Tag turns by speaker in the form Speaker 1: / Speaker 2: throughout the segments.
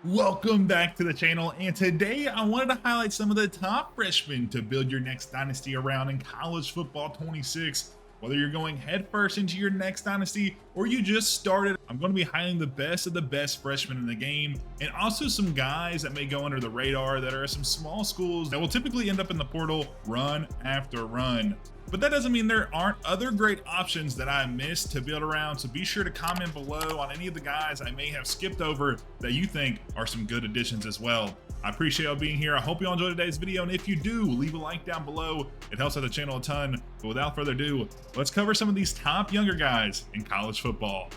Speaker 1: Welcome back to the channel, and today I wanted to highlight some of the top freshmen to build your next dynasty around in college football 26. Whether you're going headfirst into your next dynasty or you just started, I'm going to be highlighting the best of the best freshmen in the game, and also some guys that may go under the radar that are some small schools that will typically end up in the portal run after run. But that doesn't mean there aren't other great options that I missed to build around, so be sure to comment below on any of the guys I may have skipped over that you think are some good additions as well. I appreciate y'all being here. I hope you all enjoyed today's video, and if you do, leave a like down below. It helps out the channel a ton. But without further ado, let's cover some of these top younger guys in college football.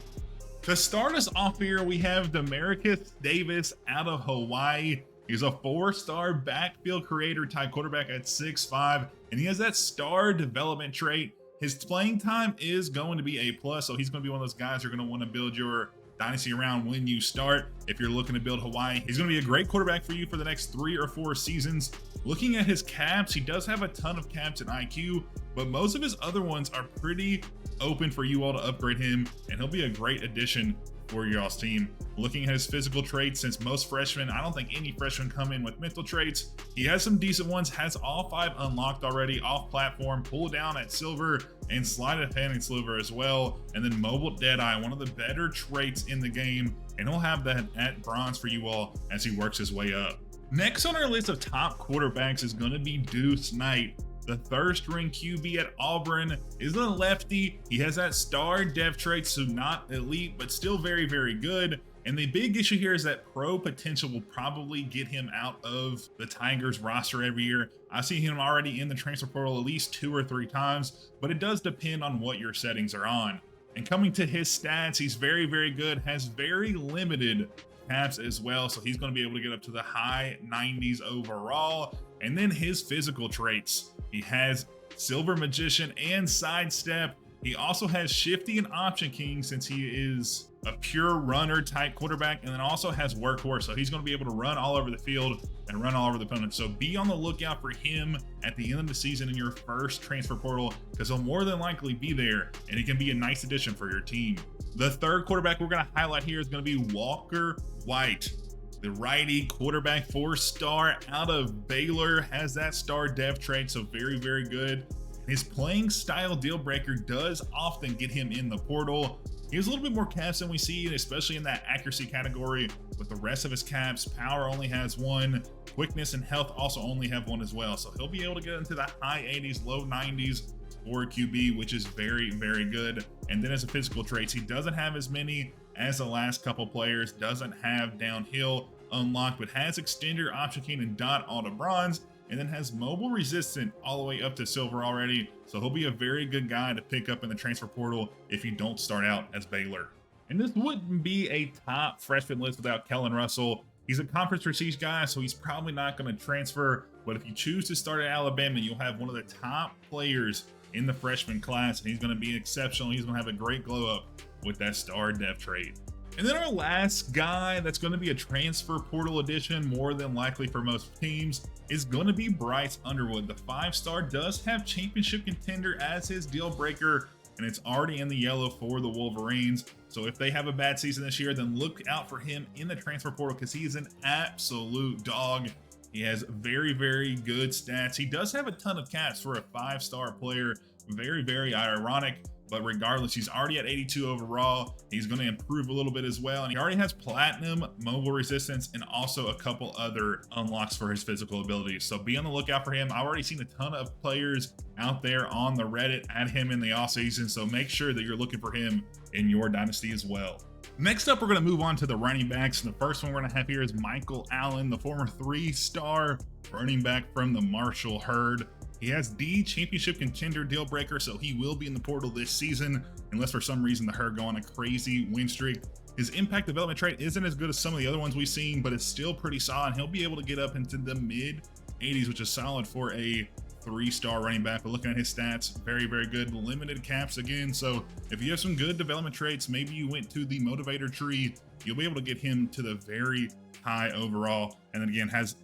Speaker 1: To start us off here, we have Demarcus Davis out of Hawaii. He's a 4-star backfield creator type quarterback at 6'5", and he has that star development trait. His playing time is going to be A+, so he's going to be one of those guys you're going to want to build your dynasty around when you start. If you're looking to build Hawaii, he's going to be a great quarterback for you for the next 3 or 4 seasons. Looking at his caps, he does have a ton of caps in IQ, but most of his other ones are pretty open for you all to upgrade him, and he'll be a great addition for y'all's team. Looking at his physical traits, since most freshmen, I don't think any freshmen come in with mental traits. He has some decent ones, has all 5 unlocked already off platform, pull down at silver, and slide at fanning silver as well. And then mobile deadeye, one of the better traits in the game, and he'll have that at bronze for you all as he works his way up. Next on our list of top quarterbacks is going to be Deuce Knight. The third-string QB at Auburn is a lefty. He has that star dev trait, so not elite, but still very, very good. And the big issue here is that pro potential will probably get him out of the Tigers roster every year. I see him already in the transfer portal at least 2 or 3 times, but it does depend on what your settings are on. And coming to his stats, he's very, very good, has very limited caps as well, so he's going to be able to get up to the high 90s overall. And then his physical traits, he has Silver Magician and Sidestep. He also has Shifty and Option King, since he is a pure runner type quarterback, and then also has Workhorse, so he's going to be able to run all over the field and run all over the opponent. So be on the lookout for him at the end of the season in your first transfer portal, because he'll more than likely be there, and he can be a nice addition for your team. The third quarterback we're going to highlight here is going to be Walker White. The righty quarterback, 4-star out of Baylor, has that star dev trait, so very, very good. His playing style deal breaker does often get him in the portal. He has a little bit more caps than we see, especially in that accuracy category. With the rest of his caps, power only has 1, quickness and health also only have 1 as well. So he'll be able to get into the high 80s, low 90s for QB, which is very, very good. And then as a physical traits, he doesn't have as many as the last couple players, doesn't have downhill unlocked, but has extender, option king, and dot all to bronze, and then has mobile resistant all the way up to silver already. So he'll be a very good guy to pick up in the transfer portal if you don't start out as Baylor. And this wouldn't be a top freshman list without Kellen Russell. He's a conference prestige guy, so he's probably not going to transfer, but if you choose to start at Alabama, you'll have one of the top players in the freshman class, and he's going to be exceptional. He's going to have a great glow up with that star dev trait. And then our last guy that's going to be a transfer portal addition, more than likely for most teams, is going to be Bryce Underwood. The 5-star does have championship contender as his deal breaker, and it's already in the yellow for the Wolverines. So if they have a bad season this year, then look out for him in the transfer portal, because he is an absolute dog. He has very, very good stats. He does have a ton of caps for a 5-star player. Very, very ironic. But regardless, he's already at 82 overall. He's going to improve a little bit as well. And he already has platinum, mobile resistance, and also a couple other unlocks for his physical abilities. So be on the lookout for him. I've already seen a ton of players out there on the Reddit at him in the offseason. So make sure that you're looking for him in your dynasty as well. Next up, we're going to move on to the running backs. And the first one we're going to have here is Michael Allen, the former 3-star running back from the Marshall Herd. He has the championship contender deal breaker, so he will be in the portal this season, unless for some reason the Herd go on a crazy win streak. His impact development trait isn't as good as some of the other ones we've seen, but it's still pretty solid. He'll be able to get up into the mid 80s, which is solid for a 3-star running back. But looking at his stats, very, very good. Limited caps again, so if you have some good development traits, maybe you went to the motivator tree, you'll be able to get him to the very high overall. And then again, has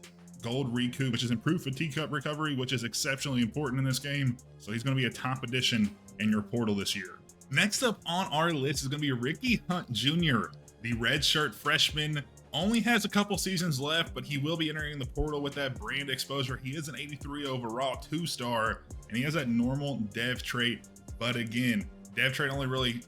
Speaker 1: Gold Recoup, which is improved fatigue recovery, which is exceptionally important in this game. So he's going to be a top addition in your portal this year. Next up on our list is going to be Ricky Hunt Jr., the redshirt freshman Only has a couple seasons left, but he will be entering the portal with that brand exposure. He is an 83 overall 2-star, and he has that normal dev trait. But again, dev trait only really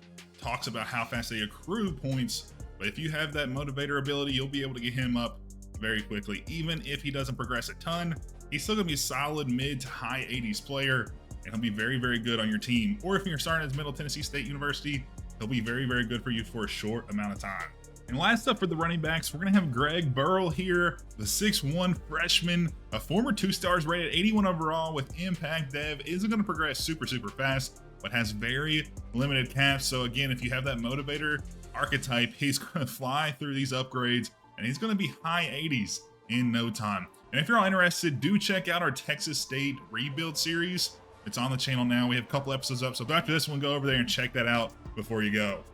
Speaker 1: talks about how fast they accrue points. But if you have that motivator ability, you'll be able to get him up very quickly. Even if he doesn't progress a ton, he's still gonna be a solid mid to high 80s player, and he'll be very, very good on your team. Or if you're starting as Middle Tennessee State University, he'll be very, very good for you for a short amount of time. And last up for the running backs, we're going to have Greg Burrell here, the 6'1 freshman, a former 2-stars rated 81 overall with impact dev, isn't going to progress super fast, but has very limited caps. So again, if you have that motivator archetype, he's going to fly through these upgrades, and he's going to be high 80s in no time. And if you're all interested, do check out our Texas State rebuild series. It's on the channel now. We have a couple episodes up, so after this one, go over there and check that out before you go.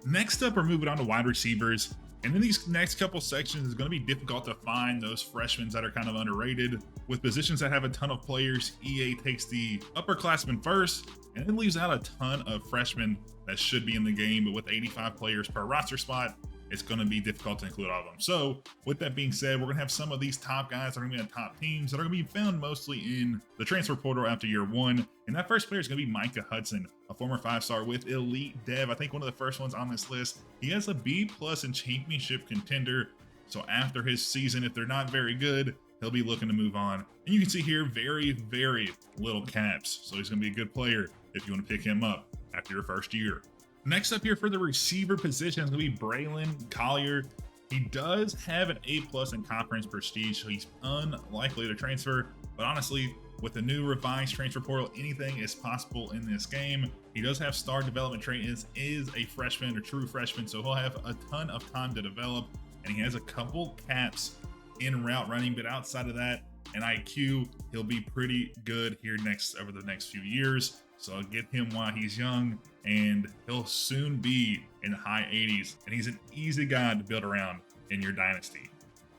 Speaker 1: Next up, we're moving on to wide receivers. And in these next couple sections, it's going to be difficult to find those freshmen that are kind of underrated. With positions that have a ton of players, EA takes the upperclassmen first, and then leaves out a ton of freshmen that should be in the game. But with 85 players per roster spot, it's going to be difficult to include all of them. So with that being said, we're going to have some of these top guys that are going to be on top teams that are going to be found mostly in the transfer portal after year one. And that first player is going to be Micah Hudson, a former 5-star with elite dev. I think one of the first ones on this list. He has a B+ in championship contender. So after his season, if they're not very good, he'll be looking to move on. And you can see here, very, very little caps. So he's going to be a good player if you want to pick him up after your first year. Next up here for the receiver position is going to be Braylon Collier. He does have an A+ in conference prestige, so he's unlikely to transfer. But honestly, with the new revised transfer portal, anything is possible in this game. He does have star development trait, is a freshman or true freshman, so he'll have a ton of time to develop. And he has a couple caps in route running, but outside of that, and IQ, he'll be pretty good here over the next few years. So get him while he's young, and he'll soon be in the high 80s, and he's an easy guy to build around in your dynasty.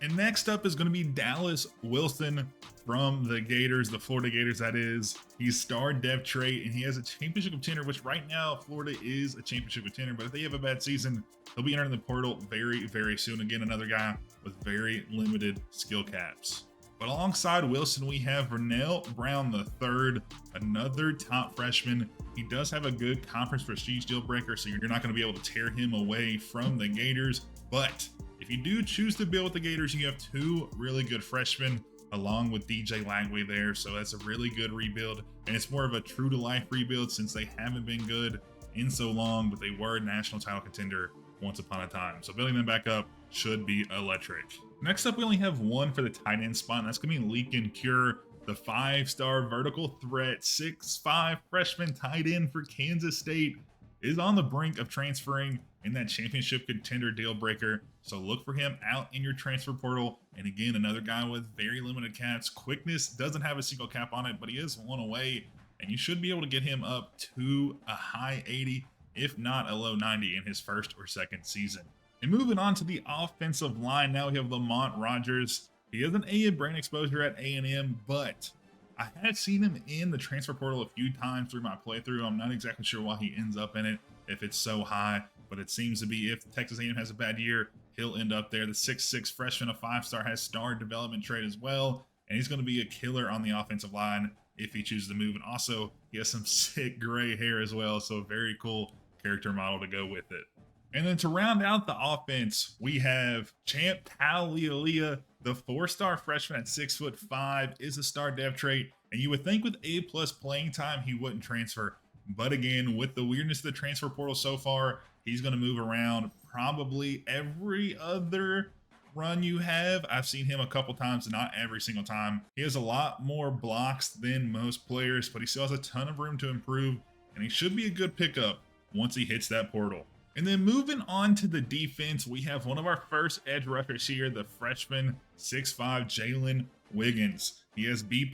Speaker 1: And next up is going to be Dallas Wilson from the Gators, the Florida Gators, that is. He's star dev trait, and he has a championship contender, which right now Florida is a championship contender, but if they have a bad season, he'll be entering the portal very, very soon. Again, another guy with very limited skill caps. But alongside Wilson, we have Vernell Brown III, another top freshman. He does have a good conference prestige deal breaker, so you're not going to be able to tear him away from the Gators. But if you do choose to build with the Gators, you have two really good freshmen along with DJ Lagway there. So that's a really good rebuild. And it's more of a true to life rebuild since they haven't been good in so long, but they were a national title contender once upon a time. So building them back up should be electric. Next up, we only have one for the tight end spot, and that's going to be Leakin Cure, the 5-star vertical threat, 6'5 freshman tight end for Kansas State, is on the brink of transferring in that championship contender deal breaker. So look for him out in your transfer portal. And again, another guy with very limited caps. Quickness doesn't have a single cap on it, but he is one away, and you should be able to get him up to a high 80, if not a low 90 in his first or second season. And moving on to the offensive line, now we have Lamont Rogers. He has an A in brain exposure at A&M, but I had seen him in the transfer portal a few times through my playthrough. I'm not exactly sure why he ends up in it if it's so high, but it seems to be if Texas A&M has a bad year, he'll end up there. The 6'6 freshman, a 5-star, has star development trait as well, and he's going to be a killer on the offensive line if he chooses to move. And also, he has some sick gray hair as well, so a very cool character model to go with it. And then to round out the offense, we have Champ Talialia, the 4-star freshman at 6'5", is a star dev trait. And you would think with A+ playing time, he wouldn't transfer. But again, with the weirdness of the transfer portal so far, he's going to move around probably every other run you have. I've seen him a couple times, not every single time. He has a lot more blocks than most players, but he still has a ton of room to improve. And he should be a good pickup once he hits that portal. And then moving on to the defense, we have one of our first edge rushers here, the freshman 6'5 Jalen Wiggins. He has B+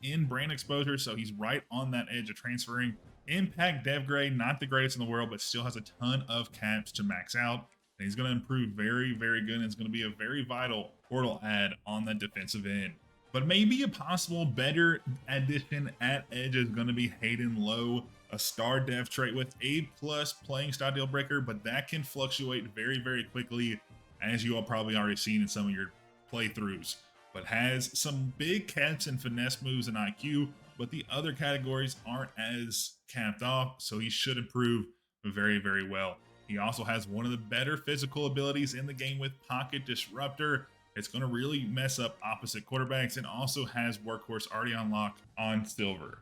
Speaker 1: in brain exposure, so he's right on that edge of transferring. Impact dev grade, not the greatest in the world, but still has a ton of caps to max out. And he's going to improve very, very good, and it's going to be a very vital portal add on the defensive end. But maybe a possible better addition at edge is going to be Hayden Lowe, a star dev trait with A+ playing style deal breaker, but that can fluctuate very, very quickly as you all probably already seen in some of your playthroughs, but has some big caps and finesse moves and IQ, but the other categories aren't as capped off, so he should improve very, very well. He also has one of the better physical abilities in the game with Pocket Disruptor. It's going to really mess up opposite quarterbacks, and also has Workhorse already unlocked on Silver.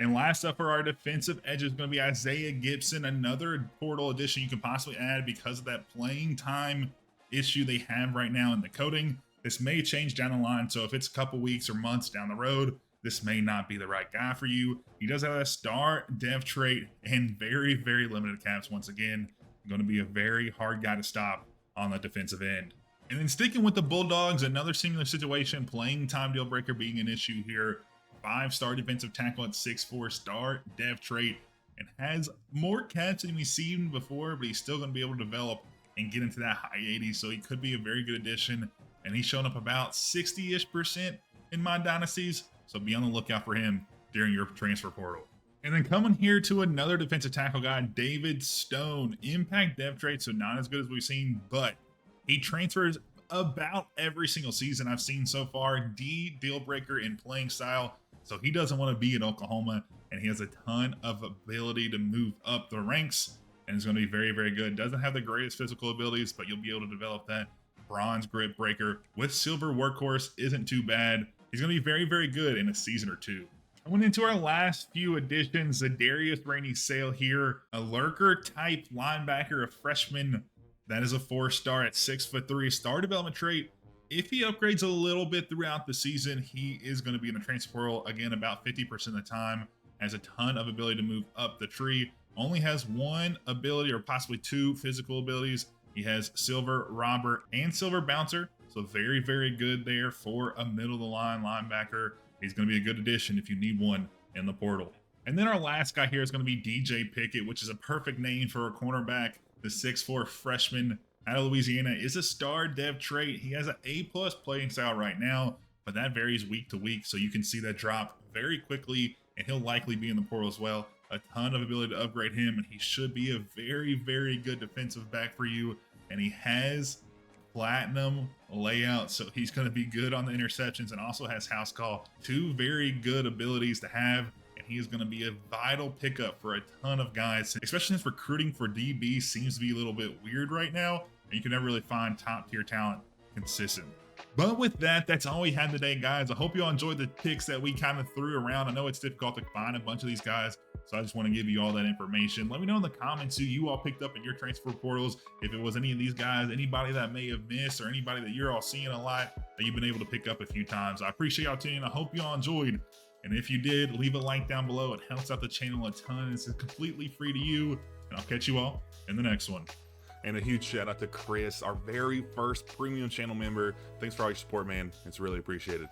Speaker 1: And last up for our defensive edge is going to be Isaiah Gibson, another portal addition you can possibly add because of that playing time issue they have right now in the coding. This may change down the line, so if it's a couple weeks or months down the road, this may not be the right guy for you. He does have a star dev trait and very, very limited caps once again. Going to be a very hard guy to stop on the defensive end. And then sticking with the Bulldogs, another similar situation, playing time deal breaker being an issue here. 5-star defensive tackle at 6'4", star dev trait, and has more caps than we've seen before, but he's still going to be able to develop and get into that high 80s, so he could be a very good addition. And he's shown up about 60-ish% in my dynasties, so be on the lookout for him during your transfer portal. And then coming here to another defensive tackle guy, David Stone. Impact dev trait, so not as good as we've seen, but he transfers about every single season I've seen so far. D deal breaker in playing style, so he doesn't want to be at Oklahoma, and he has a ton of ability to move up the ranks, and is going to be very, very good. Doesn't have the greatest physical abilities, but you'll be able to develop that. Bronze grip breaker with Silver Workhorse isn't too bad. He's going to be very, very good in a season or two. Coming into our last few additions, Zadarius Rainey Sale here, a lurker type linebacker, a freshman that is a 4-star at 6'3", star development trait. If he upgrades a little bit throughout the season, he is going to be in the transfer portal again about 50% of the time. Has a ton of ability to move up the tree. Only has one ability or possibly two physical abilities. He has Silver Robber and Silver Bouncer, so very, very good there for a middle of the line linebacker. He's going to be a good addition if you need one in the portal. And then our last guy here is going to be DJ Pickett, which is a perfect name for a cornerback. The 6'4" freshman out of Louisiana is a star dev trait. He has an A+ playing style right now, but that varies week to week, so you can see that drop very quickly, and he'll likely be in the portal as well. A ton of ability to upgrade him, and he should be a very, very good defensive back for you. And he has platinum layout, so he's going to be good on the interceptions, and also has house call. Two very good abilities to have, and he is going to be a vital pickup for a ton of guys, especially since recruiting for DB seems to be a little bit weird right now, and you can never really find top tier talent consistent. But with that, that's all we had today, guys. I hope you all enjoyed the picks that we kind of threw around. I know it's difficult to find a bunch of these guys, so I just want to give you all that information. Let me know in the comments who you all picked up in your transfer portals. If it was any of these guys, anybody that may have missed, or anybody that you're all seeing a lot that you've been able to pick up a few times. I appreciate y'all tuning in. I hope you all enjoyed. And if you did, leave a like down below. It helps out the channel a ton. It's completely free to you. And I'll catch you all in the next one.
Speaker 2: And a huge shout out to Chris, our very first premium channel member. Thanks for all your support, man. It's really appreciated.